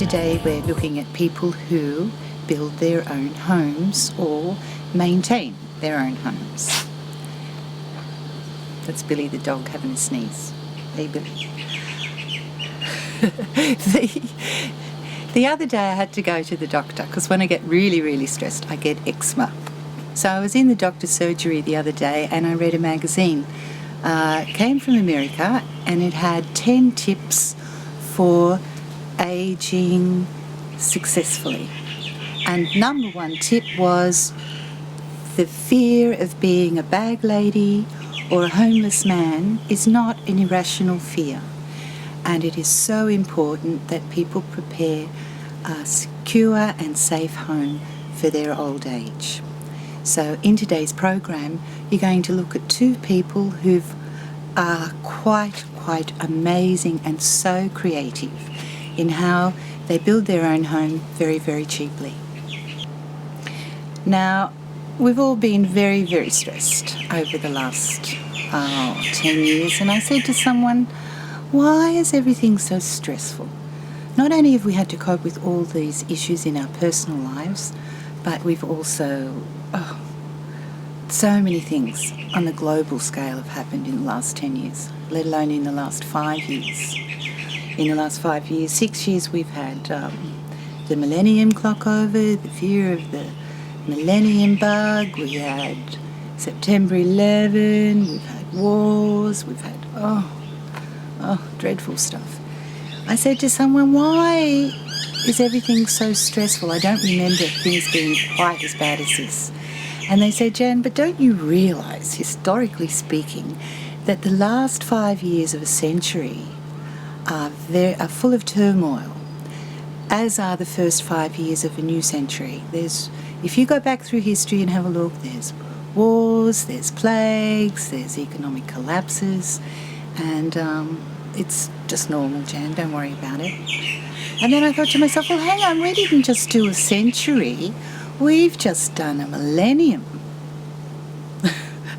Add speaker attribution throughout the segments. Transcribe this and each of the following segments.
Speaker 1: today we're looking at people who build their own homes or maintain their own homes. That's Billy the dog having a sneeze. Hey Billy. The other day I had to go to the doctor because when I get really stressed I get eczema. So I was in the doctor's surgery the other day and I read a magazine. It came from America and it had 10 tips for aging successfully. And number one tip was the fear of being a bag lady or a homeless man is not an irrational fear. And it is so important that people prepare a secure and safe home for their old age. So in today's program, you're going to look at two people who are quite amazing and so creative in how they build their own home very cheaply. Now, we've all been very stressed over the last 10 years, and I said to someone, why is everything so stressful? Not only have we had to cope with all these issues in our personal lives, but we've also, so many things on the global scale have happened in the last 10 years, let alone in the last 5 years. In the last 5 years, 6 years, we've had the millennium clock over, the fear of the millennium bug, we had September 11, we've had wars, we've had, dreadful stuff. I said to someone, why is everything so stressful? I don't remember things being quite as bad as this. And they said, Jan, but don't you realise, historically speaking, that the last 5 years of a century are full of turmoil, as are the first 5 years of a new century. If you go back through history and have a look, there's wars, there's plagues, there's economic collapses, and it's just normal, Jan, don't worry about it. And then I thought to myself, well, hang on, we didn't just do a century, we've just done a millennium.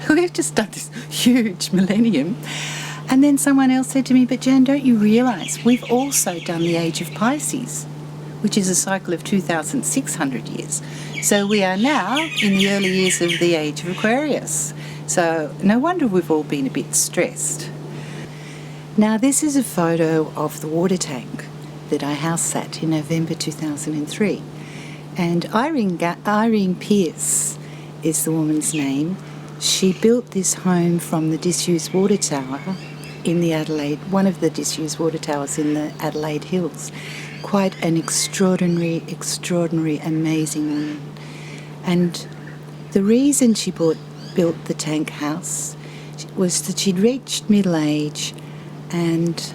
Speaker 1: We've just done this huge millennium. And then someone else said to me, but Jan, don't you realise we've also done the age of Pisces, which is a cycle of 2,600 years. So we are now in the early years of the age of Aquarius. So no wonder we've all been a bit stressed. Now this is a photo of the water tank that I house sat in November 2003. And Irene Pearce is the woman's name. She built this home from the disused water tower in the Adelaide, one of the disused water towers in the Adelaide Hills. Quite an extraordinary, amazing woman. And the reason she built the tank house was that she'd reached middle age and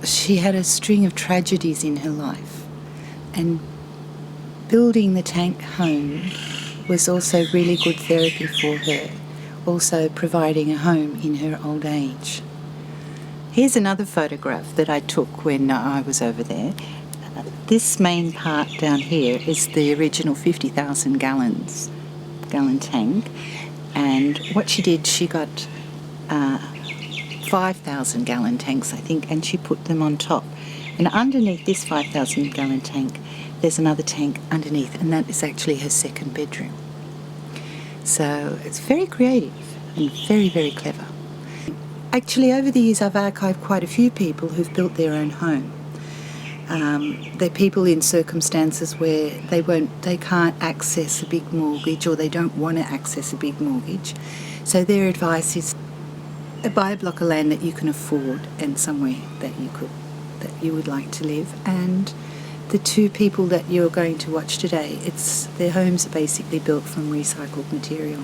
Speaker 1: she had a string of tragedies in her life. And building the tank home was also really good therapy for her, also providing a home in her old age. Here's another photograph that I took when I was over there. This main part down here is the original 50,000 gallon tank, and what she did, she got 5,000 gallon tanks, I think, and she put them on top. And underneath this 5,000 gallon tank, there's another tank underneath, and that is actually her second bedroom. So it's very creative and very clever. Actually, over the years, I've archived quite a few people who've built their own home. They're people in circumstances where they can't access a big mortgage, or they don't want to access a big mortgage. So their advice is buy a block of land that you can afford and somewhere that you would like to live. And the two people that you're going to watch today, their homes are basically built from recycled material.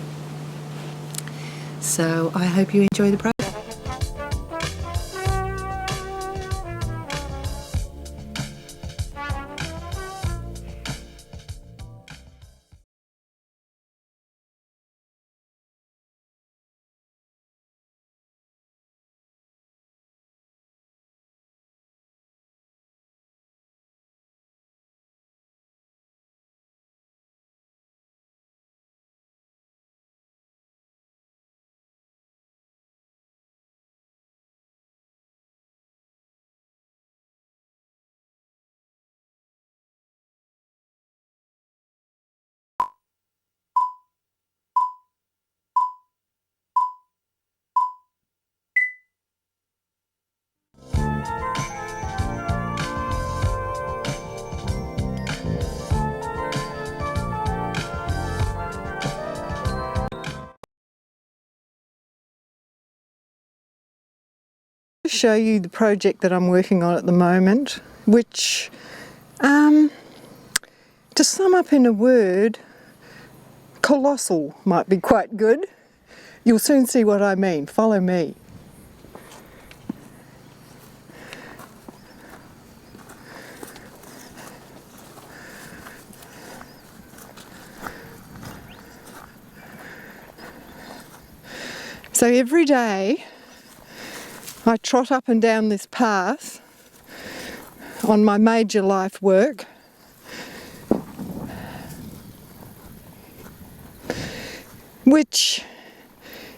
Speaker 1: So I hope you enjoy the program.
Speaker 2: show you the project that I'm working on at the moment, which, to sum up in a word, colossal might be quite good. You'll soon see what I mean. Follow me. So every day I trot up and down this path on my major life work, which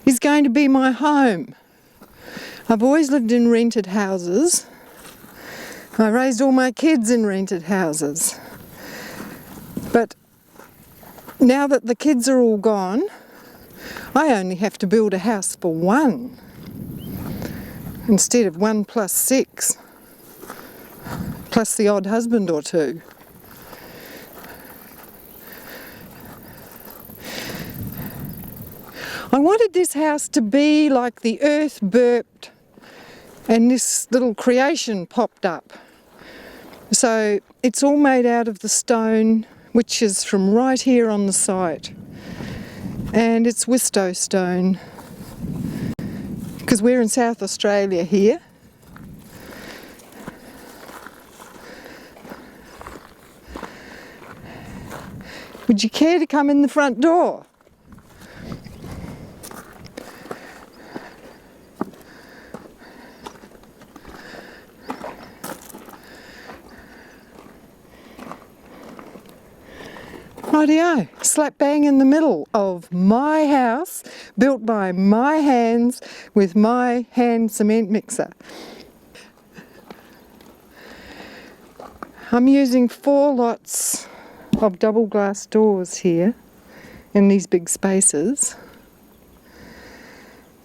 Speaker 2: is going to be my home. I've always lived in rented houses. I raised all my kids in rented houses. But now that the kids are all gone, I only have to build a house for one instead of 1 plus 6, plus the odd husband or two. I wanted this house to be like the earth burped and this little creation popped up. So it's all made out of the stone, which is from right here on the site. And it's Wistow stone, because we're in South Australia here. Would you care to come in the front door? Rightio, slap bang in the middle of my house, built by my hands with my hand cement mixer. I'm using 4 lots of double glass doors here in these big spaces.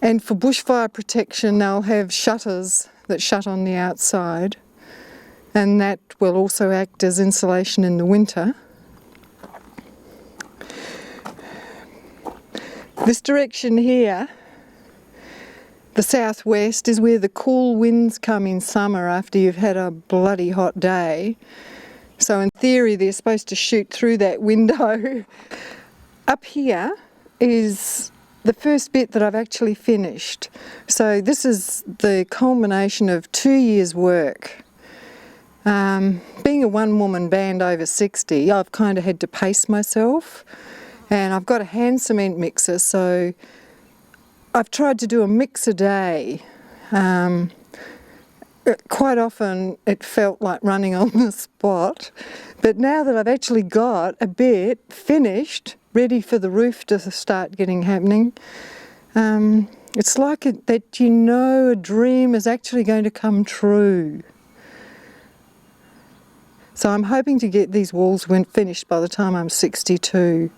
Speaker 2: And for bushfire protection, they'll have shutters that shut on the outside, and that will also act as insulation in the winter. This direction here, the southwest, is where the cool winds come in summer after you've had a bloody hot day. So in theory they're supposed to shoot through that window. Up here is the first bit that I've actually finished. So this is the culmination of 2 years' work. Being a one-woman band over 60, I've kind of had to pace myself. And I've got a hand cement mixer, so I've tried to do a mix a day. Quite often it felt like running on the spot, but now that I've actually got a bit finished, ready for the roof to start getting happening, it's like that you know a dream is actually going to come true. So I'm hoping to get these walls finished by the time I'm 62.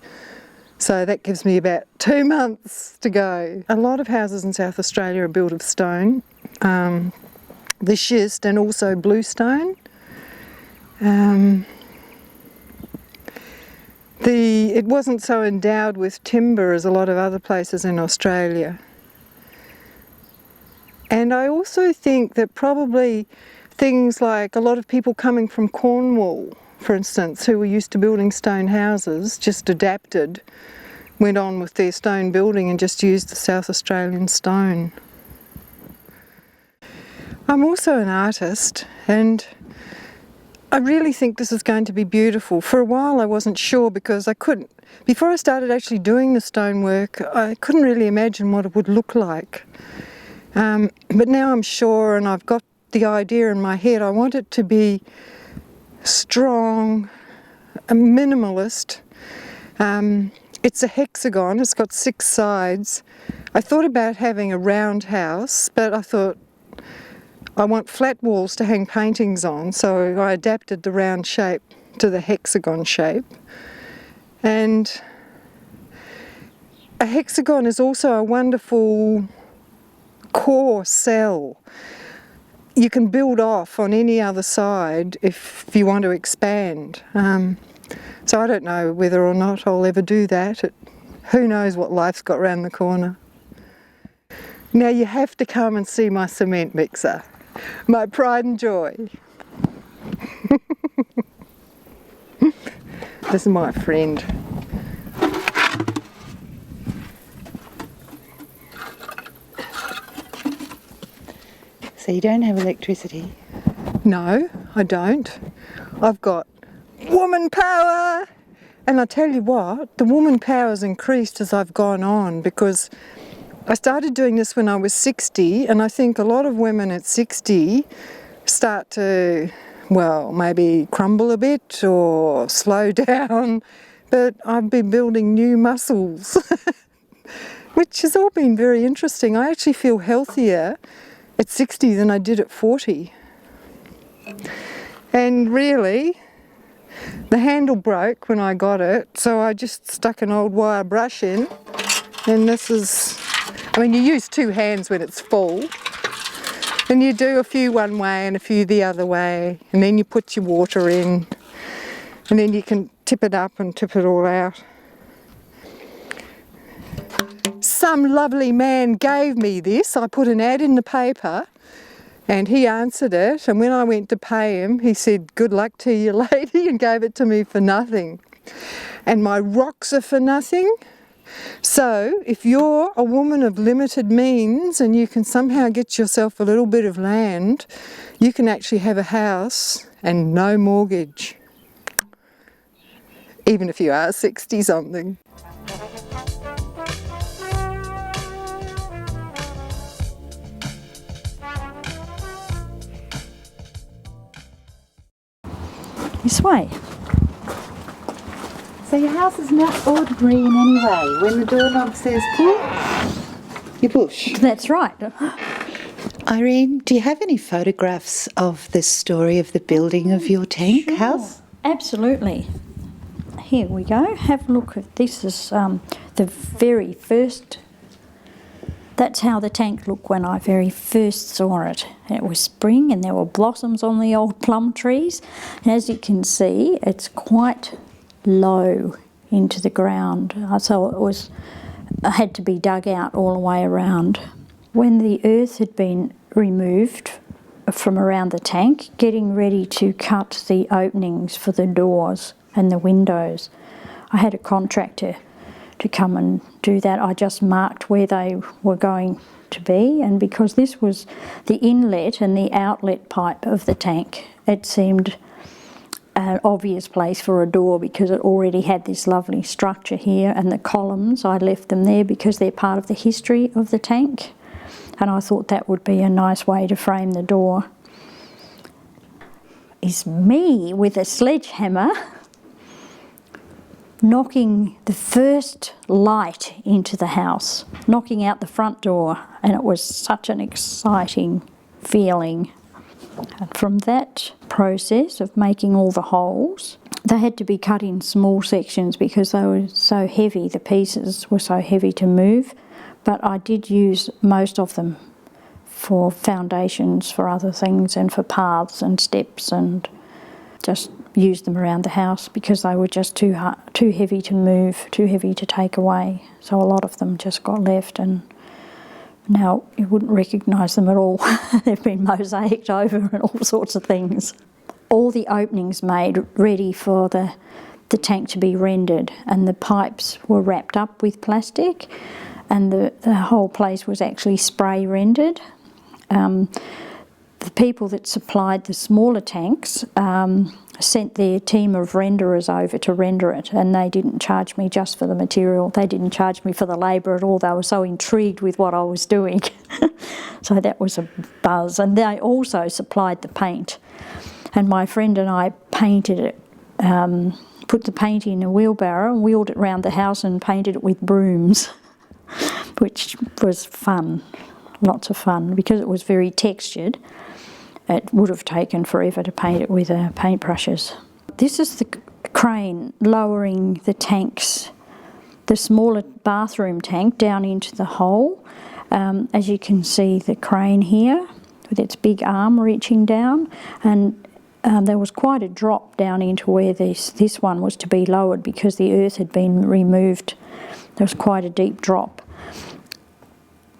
Speaker 2: So that gives me about 2 months to go. A lot of houses in South Australia are built of stone, the schist and also bluestone. It wasn't so endowed with timber as a lot of other places in Australia. And I also think that probably things like a lot of people coming from Cornwall, for instance, who were used to building stone houses, just adapted, went on with their stone building and just used the South Australian stone. I'm also an artist, and I really think this is going to be beautiful. For a while I wasn't sure because before I started actually doing the stonework, I couldn't really imagine what it would look like. But now I'm sure, and I've got the idea in my head. I want it to be strong, a minimalist. It's a hexagon, it's got 6 sides. I thought about having a round house, but I thought I want flat walls to hang paintings on, so I adapted the round shape to the hexagon shape. And a hexagon is also a wonderful core cell. You can build off on any other side if you want to expand. So I don't know whether or not I'll ever do that. Who knows what life's got round the corner. Now you have to come and see my cement mixer, my pride and joy. This is my friend.
Speaker 1: So you don't have electricity?
Speaker 2: No, I don't. I've got woman power. And I tell you what, the woman power's increased as I've gone on, because I started doing this when I was 60, and I think a lot of women at 60 start to, well, maybe crumble a bit or slow down, but I've been building new muscles, which has all been very interesting. I actually feel healthier at 60 than I did at 40. And really, the handle broke when I got it, so I just stuck an old wire brush in, and this is, I mean, you use two hands when it's full, and you do a few one way and a few the other way, and then you put your water in, and then you can tip it up and tip it all out. Some lovely man gave me this. I put an ad in the paper, and he answered it, and when I went to pay him, he said, "Good luck to you, lady," and gave it to me for nothing. And my rocks are for nothing. So if you're a woman of limited means and you can somehow get yourself a little bit of land, you can actually have a house and no mortgage, even if you are 60-something.
Speaker 3: This way.
Speaker 1: So your house is not ordinary in any way. When the doorknob says pull, you push.
Speaker 3: That's right.
Speaker 1: Irene, do you have any photographs of the story of the building of your tank house?
Speaker 3: Absolutely. Here we go. Have a look at this. Is the very first. That's how the tank looked when I very first saw it. It was spring and there were blossoms on the old plum trees. And as you can see, it's quite low into the ground. So it had to be dug out all the way around. When the earth had been removed from around the tank, getting ready to cut the openings for the doors and the windows, I had a contractor to come and do that. I just marked where they were going to be, and because this was the inlet and the outlet pipe of the tank, it seemed an obvious place for a door because it already had this lovely structure here, and the columns, I left them there because they're part of the history of the tank, and I thought that would be a nice way to frame the door. Is me with a sledgehammer knocking the first light into the house, knocking out the front door, and it was such an exciting feeling. And from that process of making all the holes, they had to be cut in small sections because they were so heavy, the pieces were so heavy to move, but I did use most of them for foundations for other things and for paths and steps, and just used them around the house because they were just too heavy to move, too heavy to take away. So a lot of them just got left, and now you wouldn't recognise them at all. They've been mosaicked over and all sorts of things. All the openings made ready for the tank to be rendered, and the pipes were wrapped up with plastic, and the whole place was actually spray rendered. The people that supplied the smaller tanks sent their team of renderers over to render it, and they didn't charge me just for the material. They didn't charge me for the labour at all. They were so intrigued with what I was doing. So that was a buzz. And they also supplied the paint. And my friend and I painted it, put the paint in a wheelbarrow and wheeled it around the house and painted it with brooms, which was fun, lots of fun, because it was very textured. It would have taken forever to paint it with paintbrushes. This is the crane lowering the tanks, the smaller bathroom tank, down into the hole. As you can see, the crane here with its big arm reaching down, and there was quite a drop down into where this one was to be lowered because the earth had been removed. There was quite a deep drop.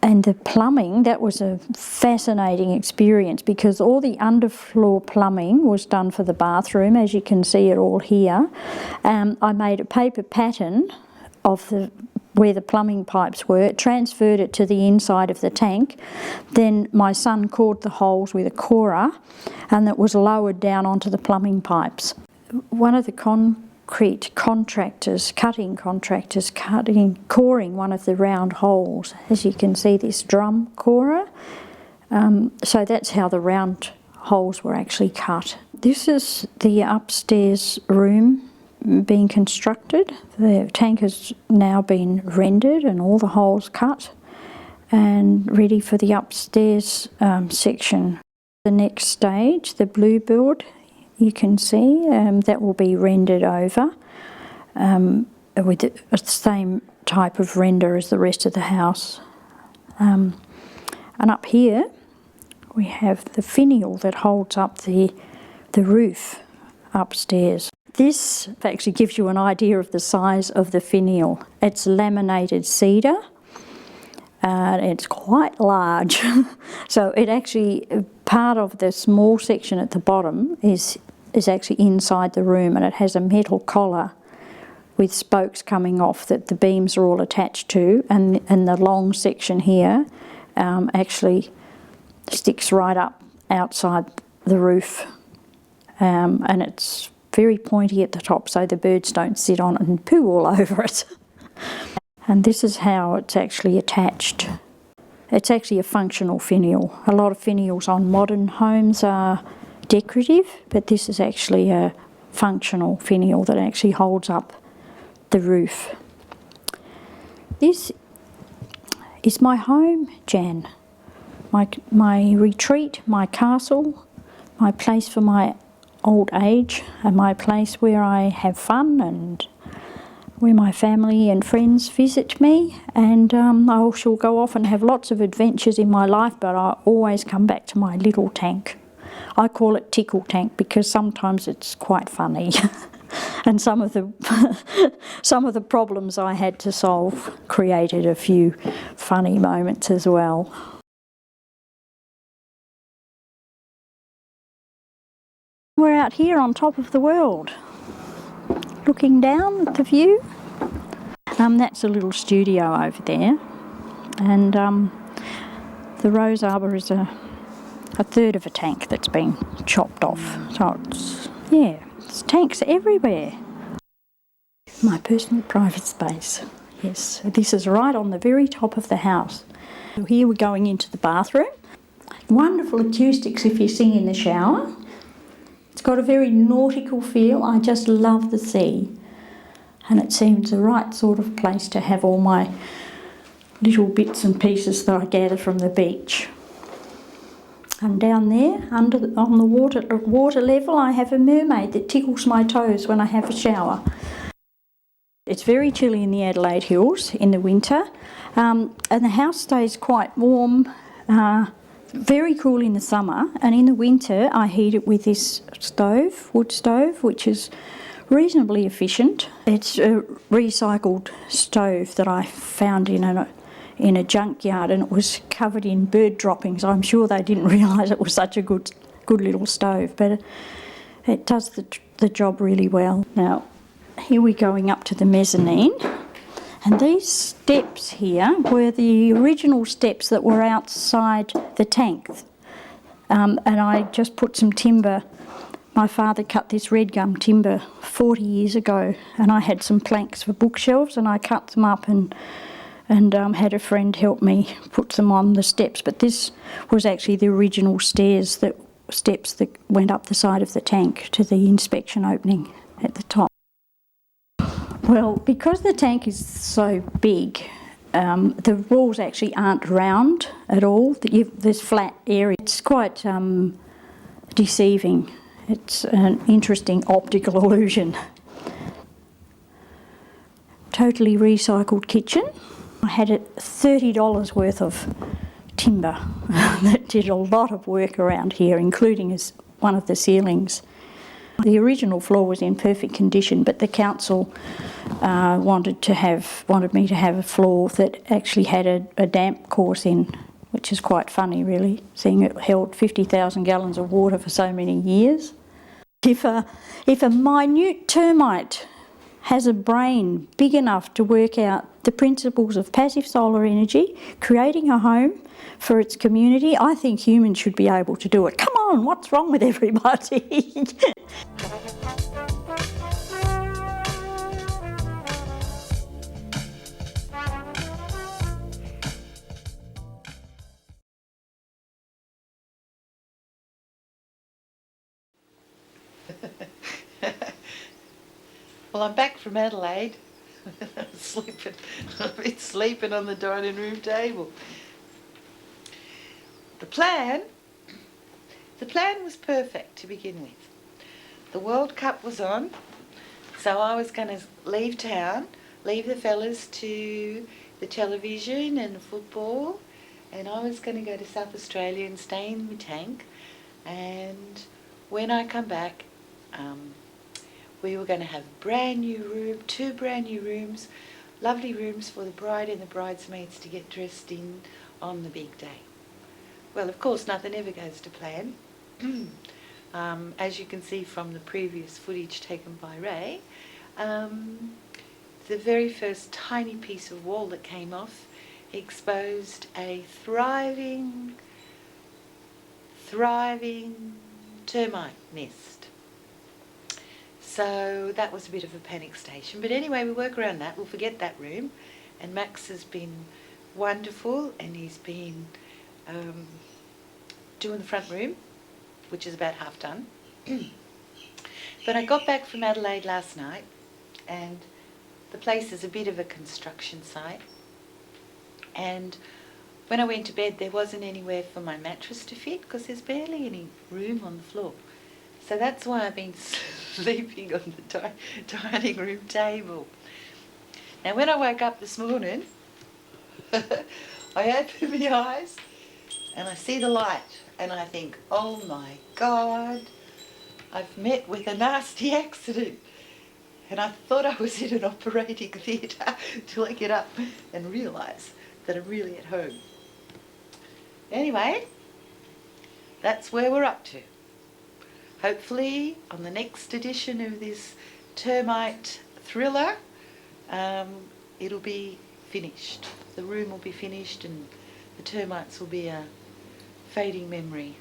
Speaker 3: And the plumbing, that was a fascinating experience because all the underfloor plumbing was done for the bathroom, as you can see it all here. I made a paper pattern of where the plumbing pipes were, transferred it to the inside of the tank. Then my son cored the holes with a corer, and that was lowered down onto the plumbing pipes. One of the concrete contractors, coring one of the round holes. As you can see, this drum corer. So that's how the round holes were actually cut. This is the upstairs room being constructed. The tank has now been rendered and all the holes cut and ready for the upstairs section. The next stage, the blueboard, you can see that will be rendered over with the same type of render as the rest of the house. And up here we have the finial that holds up the roof upstairs. This actually gives you an idea of the size of the finial. It's laminated cedar. It's quite large. So it actually, part of the small section at the bottom is actually inside the room, and it has a metal collar with spokes coming off that the beams are all attached to, and the long section here actually sticks right up outside the roof. And it's very pointy at the top so the birds don't sit on it and poo all over it. And this is how it's actually attached. It's actually a functional finial. A lot of finials on modern homes are decorative, but this is actually a functional finial that actually holds up the roof. This is my home, Jan. My retreat, my castle, my place for my old age, and my place where I have fun and where my family and friends visit me. And I shall go off and have lots of adventures in my life, but I always come back to my little tank. I call it Tickle Tank because sometimes it's quite funny. And some of the problems I had to solve created a few funny moments as well. We're out here on top of the world, looking down at the view. That's a little studio over there, and the rose arbour is a third of a tank that's been chopped off. So there's tanks everywhere. My personal private space. Yes, this is right on the very top of the house. So here we're going into the bathroom. Wonderful acoustics if you sing in the shower. It's got a very nautical feel. I just love the sea. And it seems the right sort of place to have all my little bits and pieces that I gather from the beach. And down there, on the water level, I have a mermaid that tickles my toes when I have a shower. It's very chilly in the Adelaide Hills in the winter, and the house stays quite warm, very cool in the summer, and in the winter I heat it with this stove, wood stove, which is reasonably efficient. It's a recycled stove that I found in a junkyard, and it was covered in bird droppings. I'm sure they didn't realise it was such a good little stove, but it does the job really well. Now, here we're going up to the mezzanine, and these steps here were the original steps that were outside the tank, and I just put some timber. My father cut this red gum timber 40 years ago, and I had some planks for bookshelves, and I cut them up and had a friend help me put them on the steps. But this was actually the original steps that went up the side of the tank to the inspection opening at the top. Well, because the tank is so big, the walls actually aren't round at all. There's flat area. It's quite deceiving. It's an interesting optical illusion. Totally recycled kitchen. I had $30 worth of timber that did a lot of work around here, including as one of the ceilings. The original floor was in perfect condition, but the council wanted me to have a floor that actually had a damp course in, which is quite funny really, seeing it held 50,000 gallons of water for so many years. If a minute termite has a brain big enough to work out the principles of passive solar energy, creating a home for its community, I think humans should be able to do it. Come on, what's wrong with everybody?
Speaker 1: Well, I'm back from Adelaide. I've been sleeping on the dining room table. The plan was perfect to begin with. The World Cup was on, so I was going to leave town, leave the fellas to the television and football, and I was going to go to South Australia and stay in my tank, and when I come back, we were going to have two brand new rooms, lovely rooms for the bride and the bridesmaids to get dressed in on the big day. Well, of course, nothing ever goes to plan. As you can see from the previous footage taken by Ray, the very first tiny piece of wall that came off exposed a thriving termite nest. So that was a bit of a panic station. But anyway, we work around that. We'll forget that room. And Max has been wonderful, and he's been doing the front room, which is about half done. But I got back from Adelaide last night, and the place is a bit of a construction site. And when I went to bed, there wasn't anywhere for my mattress to fit because there's barely any room on the floor. So that's why I've been sleeping on the dining room table. Now when I woke up this morning, I open my eyes and I see the light and I think, oh my God, I've met with a nasty accident. And I thought I was in an operating theatre till I get up and realise that I'm really at home. Anyway, that's where we're up to. Hopefully on the next edition of this termite thriller, it'll be finished. The room will be finished and the termites will be a fading memory.